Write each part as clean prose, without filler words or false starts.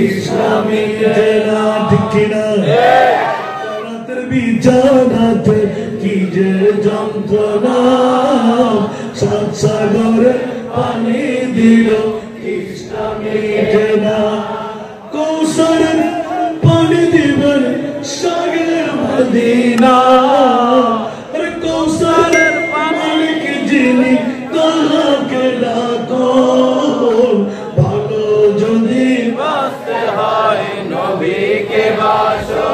इस्लामी तेरा ठिकाना रातर भी জানাত কি যে যন্ত্রণা সাত সাগর পানি দিল ইসলামী তেরা কৌশল পানি দিবেন সাগর মদিনা আর কৌশল মালিক যিনি তাহাকে ডাকো ভালো যদি বাঁচতে হয় নবীকে বাসো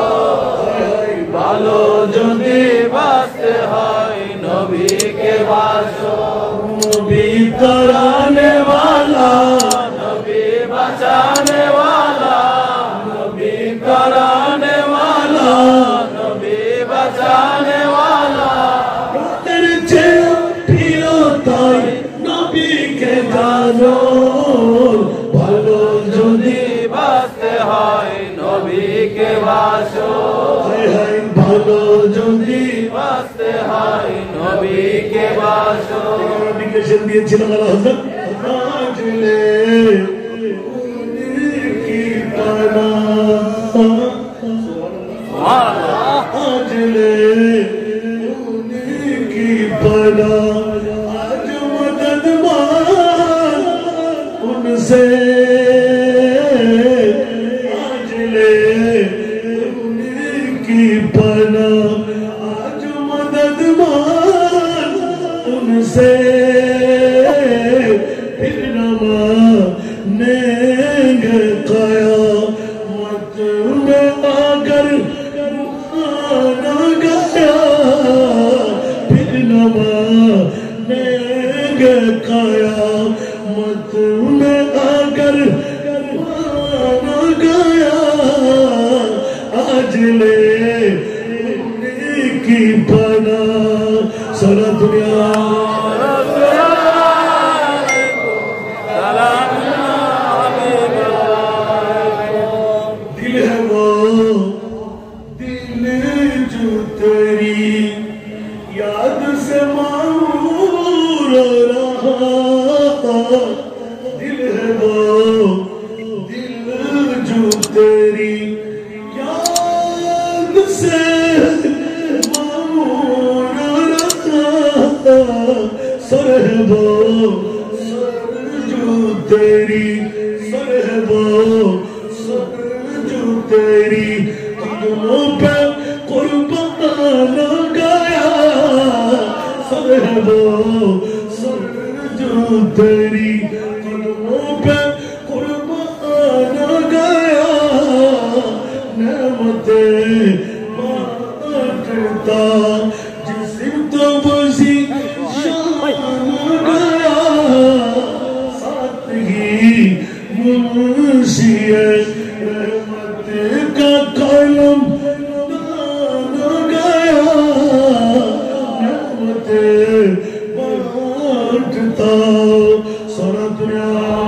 ভালো যদি বাঁচতে হয় নবীকে বাসো নবী कराने वाला नबी बचाने वाला नबी कराने वाला नबी बचाने वाला तेरे चेहरा फिरो ताई नबी के जानो भालो जोदी बास्ते हाय नबी के बासो हाय भालो जोदी बास्ते हाय नबी के बासो डिक्लेरेशन दिएছিলেন আলা হযরত আজলে उनकी पना सुभान अल्लाह आजले उनकी पना आज मदद मांग उनसे आजले उनकी पना आज मदद मांग उनसे फिर नमानेंगे क़यामत में अगर माना गया फिर नमानेंगे क़यामत में अगर माना गया आज ले उनकी पना सारा दुनिया याद से माऊर रहा दिल है वो दिल जो तेरी याद से माऊर रहा सर है वो सर जो तेरी सर है वो सर जो तेरी कदमों पे कुर्बान गया सर है वो सर जो तेरी कदमों पे कुर्बान गया नेमतें बांटता जिस्म तो वसी शान गया साथ ही मुंशी रहमत का कलम बांटता सारा दुनिया